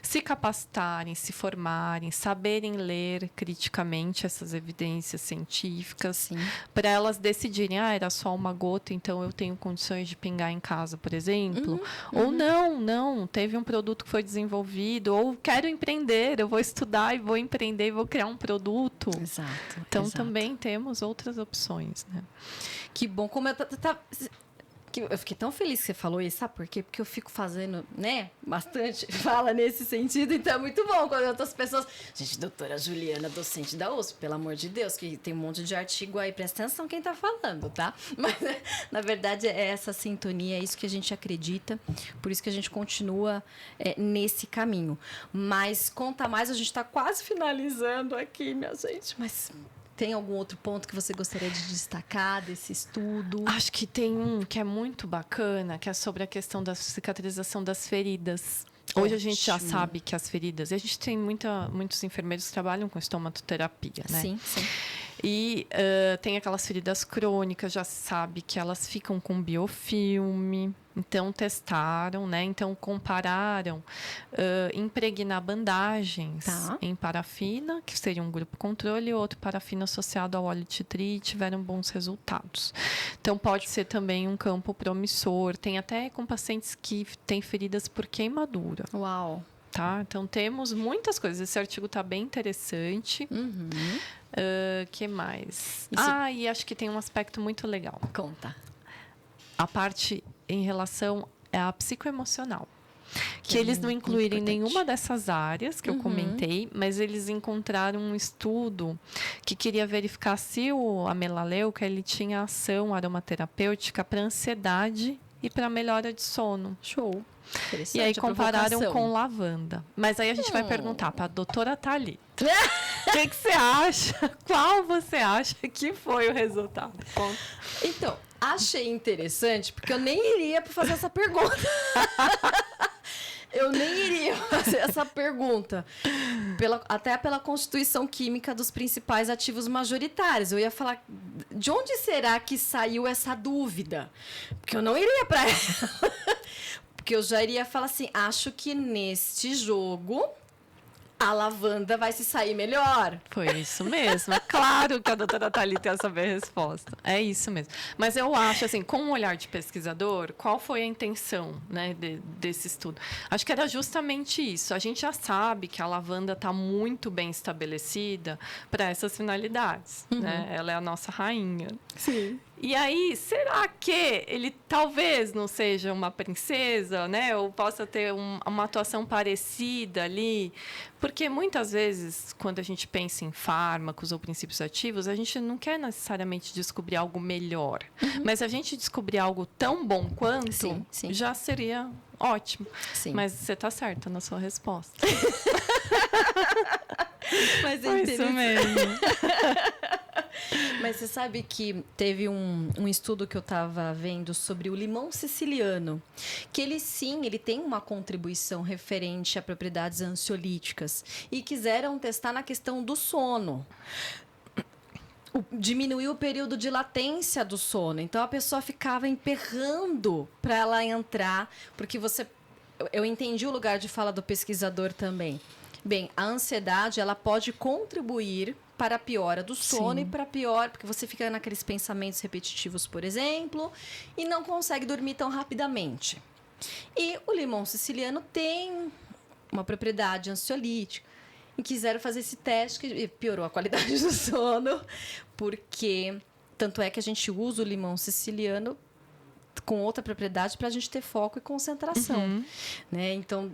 se capacitarem, se formarem, saberem ler criticamente essas evidências científicas, para elas decidirem, era só uma gota, então eu tenho condições de pingar em casa, por exemplo. Ou não, teve um produto que foi desenvolvido, ou quero empreender, eu vou estudar e vou empreender e vou criar um produto. Exato. Então, também temos outras opções, né? Que bom. Como eu fiquei tão feliz que você falou isso, sabe por quê? Porque eu fico fazendo, né, bastante fala nesse sentido, então é muito bom quando outras pessoas... Gente, doutora Juliana, docente da USP, pelo amor de Deus, que tem um monte de artigo aí, presta atenção quem tá falando, tá? Mas, na verdade, é essa sintonia, é isso que a gente acredita, por isso que a gente continua nesse caminho. Mas, conta mais, a gente tá quase finalizando aqui, minha gente, mas... Tem algum outro ponto que você gostaria de destacar desse estudo? Acho que tem um que é muito bacana, que é sobre a questão da cicatrização das feridas. Hoje a gente já sabe que as feridas... E a gente tem muitos enfermeiros que trabalham com estomaterapia, né? Sim, sim. E tem aquelas feridas crônicas, já sabe que elas ficam com biofilme. Então, testaram, né? Então, compararam impregnar bandagens em parafina, que seria um grupo controle, e outro parafina associado ao óleo de tea tree, e tiveram bons resultados. Então, pode ser também um campo promissor. Tem até com pacientes que têm feridas por queimadura. Uau! Tá? Então, temos muitas coisas. Esse artigo está bem interessante. Que mais? E acho que tem um aspecto muito legal. Conta. A parte em relação à psicoemocional. Que eles não incluíram nenhuma dessas áreas que eu comentei, mas eles encontraram um estudo que queria verificar se a melaleuca ele tinha ação aromaterapêutica para ansiedade e para melhora de sono. Show. E aí compararam com lavanda. Mas aí a gente vai perguntar para a doutora Thalita. O que você acha? Qual você acha que foi o resultado? Então, achei interessante, porque eu nem iria fazer essa pergunta. Eu nem iria fazer essa pergunta. Até pela constituição química dos principais ativos majoritários. Eu ia falar, de onde será que saiu essa dúvida? Porque eu não iria para ela. Porque eu já iria falar assim, acho que neste jogo... a lavanda vai se sair melhor. Foi isso mesmo. É claro que a doutora Thalita ia saber a resposta. É isso mesmo. Mas eu acho, assim, com um olhar de pesquisador, qual foi a intenção, né, desse estudo? Acho que era justamente isso. A gente já sabe que a lavanda está muito bem estabelecida para essas finalidades. Né? Ela é a nossa rainha. Sim. E aí, será que ele talvez não seja uma princesa, né? Ou possa ter uma atuação parecida ali? Porque muitas vezes, quando a gente pensa em fármacos ou princípios ativos, a gente não quer necessariamente descobrir algo melhor. Mas se a gente descobrir algo tão bom quanto, já seria ótimo. Sim. Mas você está certa na sua resposta. Mas é isso mesmo. Mas você sabe que teve um estudo que eu estava vendo sobre o limão siciliano, que ele sim, ele tem uma contribuição referente a propriedades ansiolíticas e quiseram testar na questão do sono. Diminuiu o período de latência do sono. Então a pessoa ficava emperrando para ela entrar, porque eu entendi o lugar de fala do pesquisador também. Bem, a ansiedade, ela pode contribuir para a piora do sono. Sim. E para pior, porque você fica naqueles pensamentos repetitivos, por exemplo, e não consegue dormir tão rapidamente. E o limão siciliano tem uma propriedade ansiolítica. E quiseram fazer esse teste que piorou a qualidade do sono, porque tanto é que a gente usa o limão siciliano com outra propriedade para a gente ter foco e concentração. Né? Então,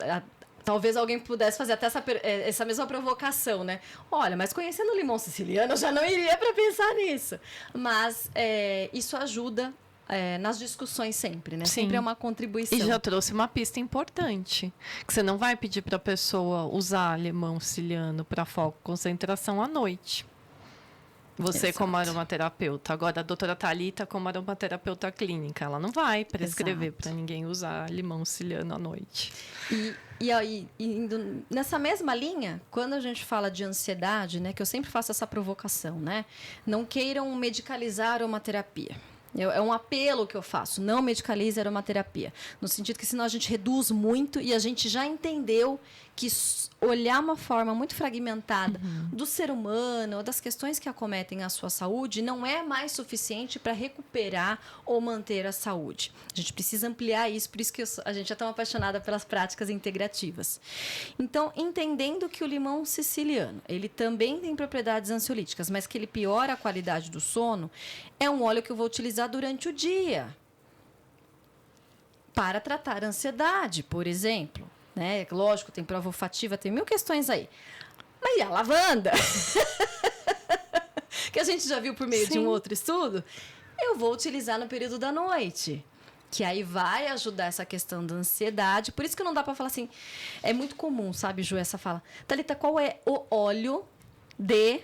talvez alguém pudesse fazer até essa mesma provocação, né? Olha, mas conhecendo o limão siciliano, eu já não iria para pensar nisso. Mas isso ajuda nas discussões sempre, né? Sim. Sempre é uma contribuição. E já trouxe uma pista importante, que você não vai pedir para a pessoa usar limão siciliano para foco e concentração à noite. Você, exato, como aromaterapeuta. Agora, a doutora Thalita, como aromaterapeuta clínica, ela não vai prescrever para ninguém usar limão siciliano à noite. E aí, indo nessa mesma linha, quando a gente fala de ansiedade, né, que eu sempre faço essa provocação, né? Não queiram medicalizar a aromaterapia. É um apelo que eu faço, não medicalize a aromaterapia. No sentido que senão a gente reduz muito e a gente já entendeu que olhar uma forma muito fragmentada do ser humano, das questões que acometem a sua saúde, não é mais suficiente para recuperar ou manter a saúde. A gente precisa ampliar isso, por isso que a gente é tão apaixonada pelas práticas integrativas. Então, entendendo que o limão siciliano, ele também tem propriedades ansiolíticas, mas que ele piora a qualidade do sono, é um óleo que eu vou utilizar durante o dia para tratar a ansiedade, por exemplo. Né? Lógico, tem prova olfativa, tem mil questões aí. Mas e a lavanda? Que a gente já viu por meio, sim, de um outro estudo. Eu vou utilizar no período da noite. Que aí vai ajudar essa questão da ansiedade. Por isso que não dá para falar assim. É muito comum, sabe, Ju, essa fala. Thalita, qual é o óleo de...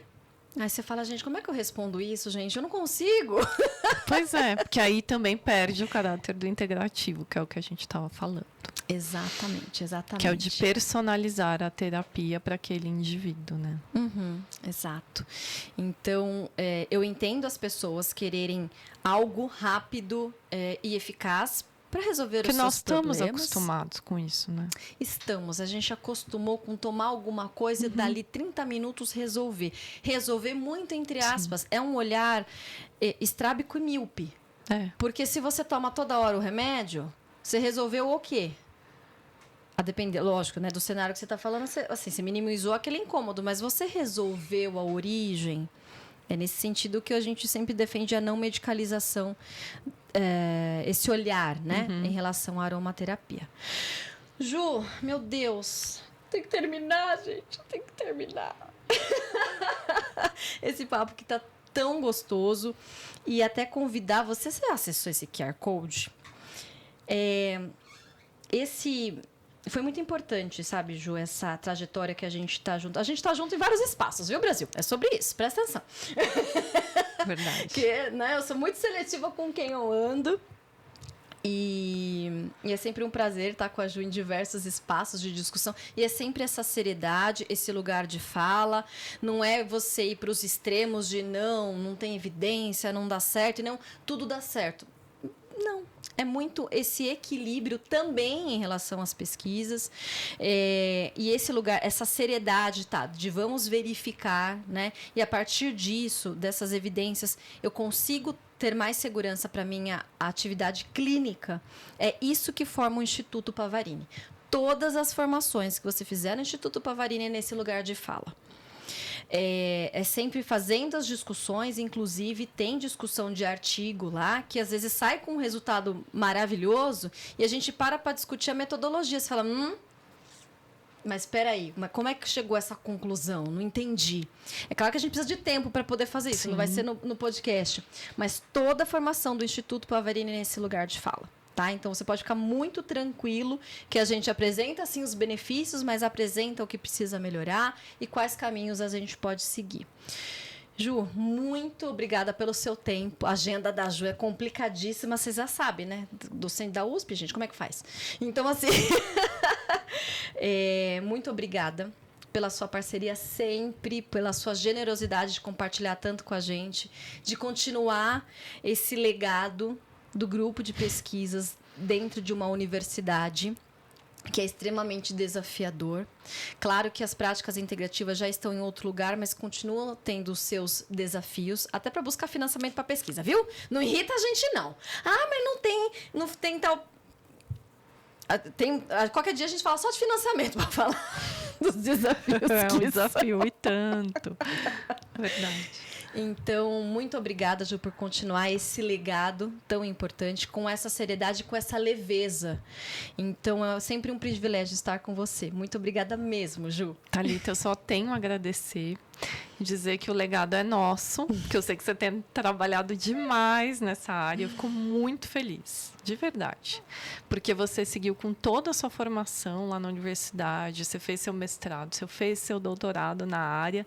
Aí você fala, gente, como é que eu respondo isso, gente? Eu não consigo. Pois é, porque aí também perde o caráter do integrativo, que é o que a gente estava falando. Exatamente. Que é o de personalizar a terapia para aquele indivíduo, né? Exato. Então, eu entendo as pessoas quererem algo rápido e eficaz para resolver os seus problemas. Porque nós estamos acostumados com isso, né? Estamos. A gente acostumou com tomar alguma coisa e dali 30 minutos resolver. Resolver muito entre aspas. Sim. É um olhar estrábico e míope. Porque se você toma toda hora o remédio, você resolveu o quê? A depender, lógico, né, do cenário que você está falando, você minimizou aquele incômodo, mas você resolveu a origem. É nesse sentido que a gente sempre defende a não medicalização, esse olhar, né, em relação à aromaterapia. Ju, meu Deus, tem que terminar, gente, tem que terminar. Esse papo que tá tão gostoso. E até convidar você acessou esse QR Code? Foi muito importante, sabe, Ju, essa trajetória que a gente tá junto. A gente tá junto em vários espaços, viu, Brasil? É sobre isso, presta atenção. Verdade. Porque, né, eu sou muito seletiva com quem eu ando. E é sempre um prazer estar com a Ju em diversos espaços de discussão. E é sempre essa seriedade, esse lugar de fala. Não é você ir para os extremos de não tem evidência, não dá certo. E não, tudo dá certo. Não. É muito esse equilíbrio também em relação às pesquisas. E esse lugar, essa seriedade, de vamos verificar, né? E a partir disso, dessas evidências, eu consigo ter mais segurança para minha atividade clínica. É isso que forma o Instituto Pavarini. Todas as formações que você fizer no Instituto Pavarini é nesse lugar de fala. É sempre fazendo as discussões, inclusive tem discussão de artigo lá, que às vezes sai com um resultado maravilhoso e a gente para discutir a metodologia. Você fala, mas espera aí, como é que chegou a essa conclusão? Não entendi. É claro que a gente precisa de tempo para poder fazer isso, sim, não vai ser no podcast. Mas toda a formação do Instituto Pavarini é nesse lugar de fala. Tá? Então, você pode ficar muito tranquilo que a gente apresenta, sim, os benefícios, mas apresenta o que precisa melhorar e quais caminhos a gente pode seguir. Ju, muito obrigada pelo seu tempo. A agenda da Ju é complicadíssima, vocês já sabem, né? Docente da USP, gente, como é que faz? Então, assim, muito obrigada pela sua parceria sempre, pela sua generosidade de compartilhar tanto com a gente, de continuar esse legado do grupo de pesquisas dentro de uma universidade, que é extremamente desafiador. Claro que as práticas integrativas já estão em outro lugar, mas continuam tendo os seus desafios, até para buscar financiamento para pesquisa, viu? Não irrita a gente, não. Ah, mas não tem tal... Qualquer dia a gente fala só de financiamento para falar dos desafios. É um desafio e tanto. Verdade. Então, muito obrigada, Ju, por continuar esse legado tão importante, com essa seriedade, com essa leveza. Então, é sempre um privilégio estar com você. Muito obrigada mesmo, Ju. Thalita, eu só tenho a agradecer, dizer que o legado é nosso, que eu sei que você tem trabalhado demais nessa área. Eu fico muito feliz, de verdade. Porque você seguiu com toda a sua formação lá na universidade, você fez seu mestrado, você fez seu doutorado na área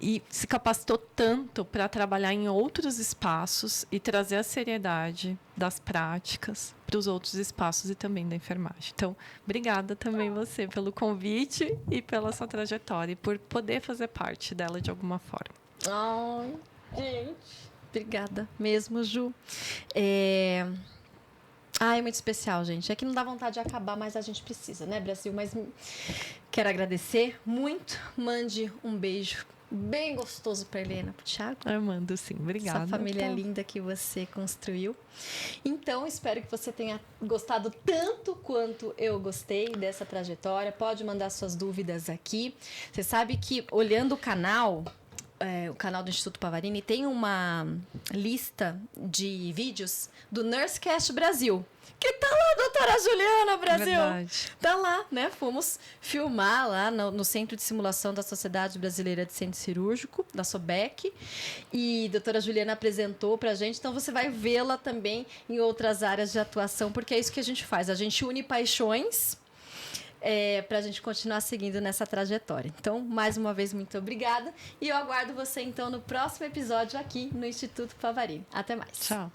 e se capacitou tanto para trabalhar em outros espaços e trazer a seriedade das práticas para os outros espaços e também da enfermagem. Então, obrigada também você pelo convite e pela sua trajetória e por poder fazer parte dela de alguma forma. Ai, gente. Obrigada mesmo, Ju. É muito especial, gente. É que não dá vontade de acabar, mas a gente precisa, né, Brasil? Mas quero agradecer muito. Mande um beijo bem gostoso para Helena, para o Thiago. Eu mando, sim. Obrigada. Essa família linda que você construiu. Então, espero que você tenha gostado tanto quanto eu gostei dessa trajetória. Pode mandar suas dúvidas aqui. Você sabe que, olhando o canal do Instituto Pavarini, tem uma lista de vídeos do Nursecast Brasil. Que tá lá, doutora Juliana, Brasil. Verdade. Tá lá, né? Fomos filmar lá no Centro de Simulação da Sociedade Brasileira de Centro Cirúrgico, da SOBEC. E a doutora Juliana apresentou pra gente. Então, você vai vê-la também em outras áreas de atuação, porque é isso que a gente faz. A gente une paixões para a gente continuar seguindo nessa trajetória. Então, mais uma vez, muito obrigada. E eu aguardo você, então, no próximo episódio aqui no Instituto Pavarini. Até mais. Tchau.